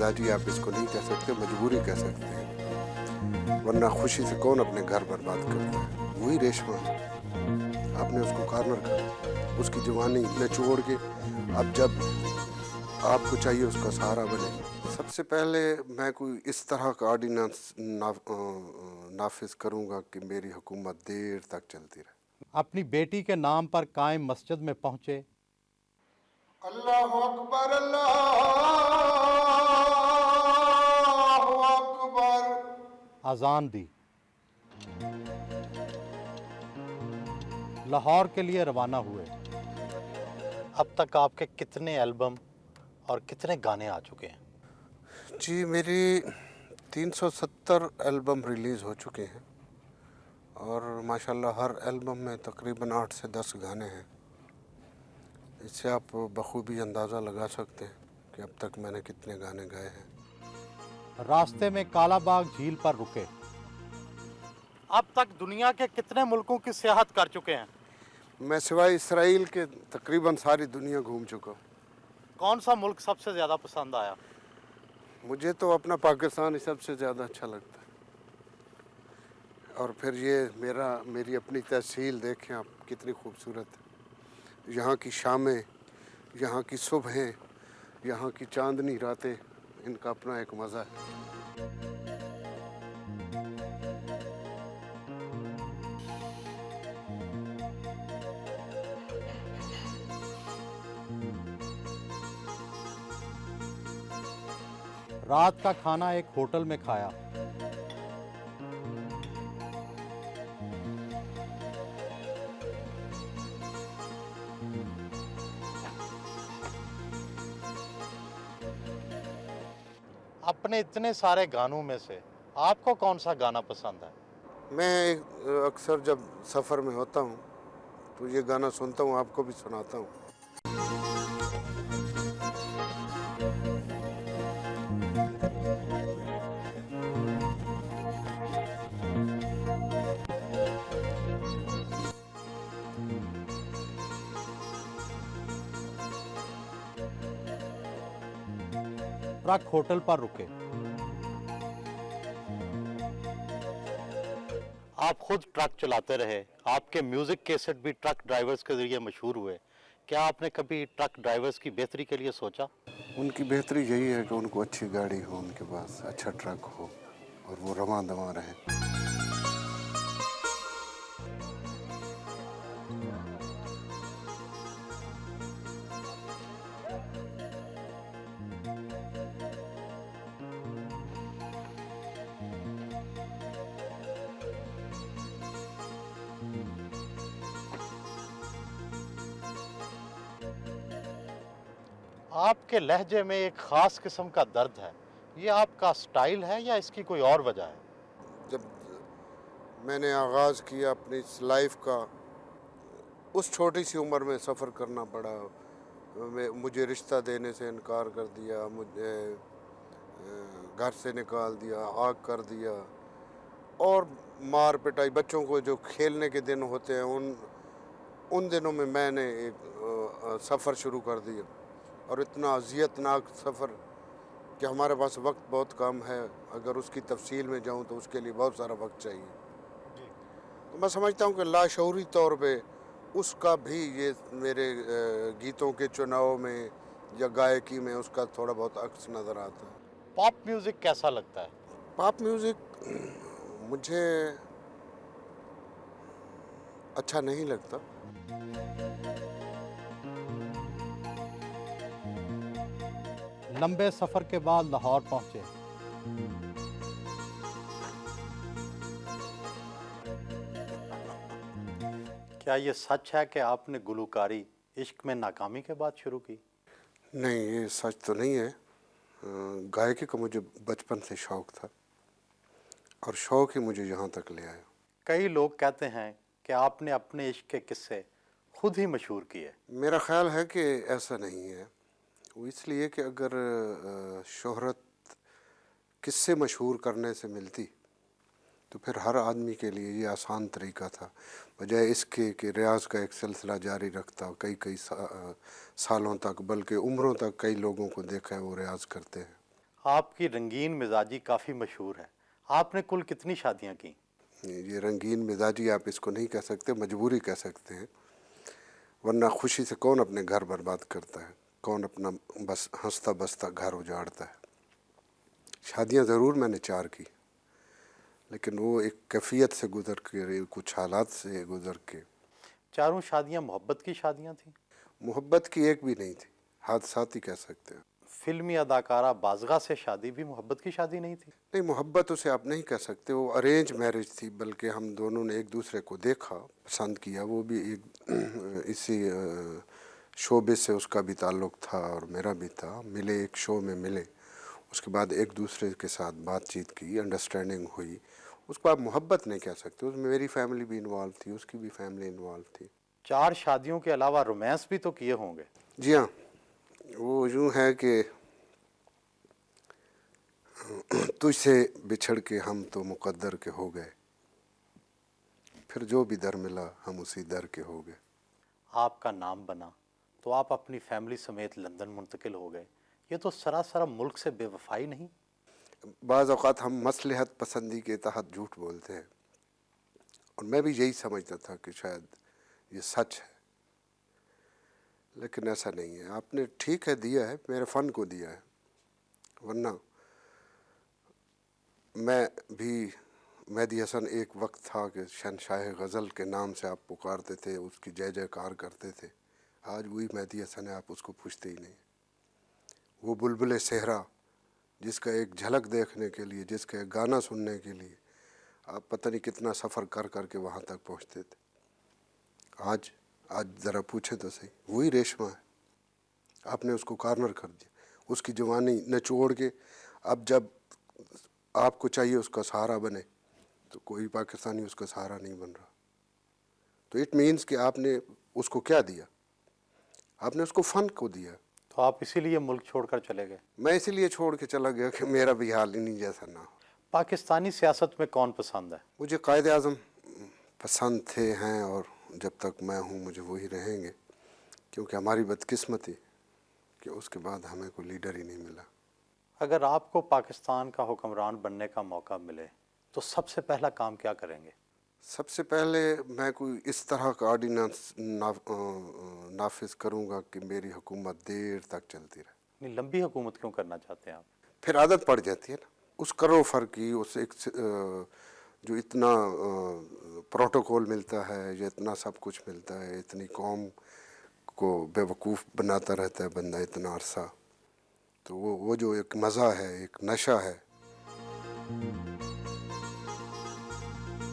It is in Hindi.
मिजाजी आप इसको नहीं कह सकते, मजबूरी कह सकते हैं, वरना खुशी से कौन अपने घर बर्बाद करता है। वही रेशमा, आपने उसको कॉर्नर कर, उसकी जवानी निचोड़ के अब जब आपको चाहिए उसका सहारा बने। सबसे पहले मैं कोई इस तरह का ऑर्डिनेंस नाफिज करूँगा कि मेरी हुकूमत देर तक चलती रहे। अपनी बेटी के नाम पर कायम मस्जिद में पहुंचे। अल्लाह अकबर, अल्लाह अकबर, अजान दी, लाहौर के लिए रवाना हुए। अब तक आपके कितने एल्बम और कितने गाने आ चुके हैं? जी, मेरी 370 एल्बम रिलीज़ हो चुके हैं और माशाल्लाह हर एल्बम में तकरीबन 8 से 10 गाने हैं। इससे आप बखूबी अंदाज़ा लगा सकते हैं कि अब तक मैंने कितने गाने गाए हैं। रास्ते में कालाबाग झील पर रुके। अब तक दुनिया के कितने मुल्कों की सियाहत कर चुके हैं? मैं सिवाय इसराइल के तकरीबन सारी दुनिया घूम चुका हूँ। कौन सा मुल्क सबसे ज़्यादा पसंद आया? मुझे तो अपना पाकिस्तान ही सबसे ज़्यादा अच्छा लगता है। और फिर ये मेरी अपनी तहसील देखें आप, कितनी खूबसूरत है। यहाँ की शामें, यहाँ की सुबहें, यहाँ की चांदनी रातें, इनका अपना एक मज़ा है। रात का खाना एक होटल में खाया। अपने इतने सारे गानों में से आपको कौन सा गाना पसंद है? मैं अक्सर जब सफ़र में होता हूँ तो ये गाना सुनता हूँ, आपको भी सुनाता हूँ। ट्रक होटल पर रुके। आप खुद ट्रक चलाते रहे, आपके म्यूजिक कैसेट भी ट्रक ड्राइवर्स के जरिए मशहूर हुए। क्या आपने कभी ट्रक ड्राइवर्स की बेहतरी के लिए सोचा? उनकी बेहतरी यही है कि उनको अच्छी गाड़ी हो, उनके पास अच्छा ट्रक हो और वो रवां दवां रहे। आपके लहजे में एक खास किस्म का दर्द है। ये आपका स्टाइल है या इसकी कोई और वजह है? जब मैंने आगाज़ किया अपनी इस लाइफ का, उस छोटी सी उम्र में सफ़र करना पड़ा। मुझे रिश्ता देने से इनकार कर दिया, मुझे घर से निकाल दिया, आग कर दिया और मार पिटाई। बच्चों को जो खेलने के दिन होते हैं उन दिनों में मैंने एक सफ़र शुरू कर दिया और इतना अज़ियतनाक सफ़र कि हमारे पास वक्त बहुत कम है। अगर उसकी तफसील में जाऊं तो उसके लिए बहुत सारा वक्त चाहिए। तो मैं समझता हूं कि लाशऊरी तौर पे उसका भी ये मेरे गीतों के चुनाव में या गायकी में उसका थोड़ा बहुत अक्स नज़र आता है। पॉप म्यूजिक कैसा लगता है? पॉप म्यूज़िक मुझे अच्छा नहीं लगता। लंबे सफर के बाद लाहौर पहुंचे। क्या ये सच है कि आपने गुलकारी इश्क में नाकामी के बाद शुरू की? नहीं, ये सच तो नहीं है। गायकी का मुझे बचपन से शौक़ था और शौक़ ही मुझे यहाँ तक ले आया। कई लोग कहते हैं कि आपने अपने इश्क के किस्से खुद ही मशहूर किए। मेरा ख्याल है कि ऐसा नहीं है। वो इसलिए कि अगर शोहरत किस्से मशहूर करने से मिलती तो फिर हर आदमी के लिए ये आसान तरीका था, बजाय इसके कि रियाज का एक सिलसिला जारी रखता कई कई सालों तक, बल्कि उम्रों तक। कई लोगों को देखा है वो रियाज करते हैं। आपकी रंगीन मिजाजी काफ़ी मशहूर है। आपने कुल कितनी शादियां की? ये रंगीन मिजाजी आप इसको नहीं कह सकते, मजबूरी कह सकते हैं। वरना खुशी से कौन अपने घर बर्बाद करता है, कौन अपना बस हंसता बसता घर उजाड़ता है। शादियां ज़रूर मैंने 4 की, लेकिन वो एक कैफियत से गुजर के, कुछ हालात से गुजर के। चारों शादियां मोहब्बत की शादियां थी? मोहब्बत की एक भी नहीं थी, हादसात ही कह सकते हैं। फिल्मी अदाकारा बाज़गा से शादी भी मोहब्बत की शादी नहीं थी? नहीं, मोहब्बत उसे आप नहीं कह सकते, वो अरेंज मैरिज थी। बल्कि हम दोनों ने एक दूसरे को देखा, पसंद किया। वो भी एक इसी शोबे से उसका भी ताल्लुक़ था और मेरा भी था। मिले, एक शो में मिले, उसके बाद एक दूसरे के साथ बातचीत की, अंडरस्टैंडिंग हुई। उसको आप मोहब्बत नहीं कह सकते, उसमें मेरी फैमिली भी इन्वॉल्व थी, उसकी भी फैमिली इन्वॉल्व थी। 4 शादियों के अलावा रोमांस भी तो किए होंगे? जी हाँ, वो यूँ है कि तुझसे बिछड़ के हम तो मुकद्दर के हो गए, फिर जो भी दर मिला हम उसी दर के हो गए। आपका नाम बना तो आप अपनी फैमिली समेत लंदन मुंतकिल हो गए। ये तो सरासर मुल्क से बेवफाई नहीं? बाज़ औक़ात हम मसलहत पसंदी के तहत झूठ बोलते हैं, और मैं भी यही समझता था कि शायद ये सच है, लेकिन ऐसा नहीं है। आपने ठीक है दिया है, मेरे फ़न को दिया है। वरना मैं भी, मेहदी हसन एक वक्त था कि शहनशाह गज़ल के नाम से आप पुकारते थे, उसकी जय जयकार करते थे। आज वही मेहदी हसन है, आप उसको पूछते ही नहीं। वो बुलबुल सहरा जिसका एक झलक देखने के लिए, जिसका एक गाना सुनने के लिए आप पता नहीं कितना सफ़र कर कर के वहाँ तक पहुँचते थे। आज आज ज़रा पूछे तो सही, वही रेशमा है। आपने उसको कॉर्नर कर दिया, उसकी जवानी निचोड़ के। अब जब आपको चाहिए उसका सहारा बने, तो कोई पाकिस्तानी उसका सहारा नहीं बन रहा। तो इट मीन्स कि आपने उसको क्या दिया? आपने उसको फ़न को दिया। तो आप इसीलिए मुल्क छोड़कर चले गए? मैं इसीलिए छोड़ के चला गया कि मेरा भी हाल इन्हीं जैसा ना हो। पाकिस्तानी सियासत में कौन पसंद है? मुझे कायदे आज़म पसंद थे, हैं, और जब तक मैं हूँ मुझे वही रहेंगे, क्योंकि हमारी बदकिस्मती कि उसके बाद हमें कोई लीडर ही नहीं मिला। अगर आपको पाकिस्तान का हुक्मरान बनने का मौका मिले तो सबसे पहला काम क्या करेंगे? सबसे पहले मैं कोई इस तरह का ऑर्डिनेंस नाफिज करूँगा कि मेरी हुकूमत देर तक चलती रहे। नहीं, लंबी हुकूमत क्यों करना चाहते हैं आप? फिर आदत पड़ जाती है ना उस करो फर की, उस एक जो इतना प्रोटोकॉल मिलता है, या इतना सब कुछ मिलता है, इतनी कौम को बेवकूफ़ बनाता रहता है बंदा इतना अरसा। तो वो जो एक मज़ा है, एक नशा है।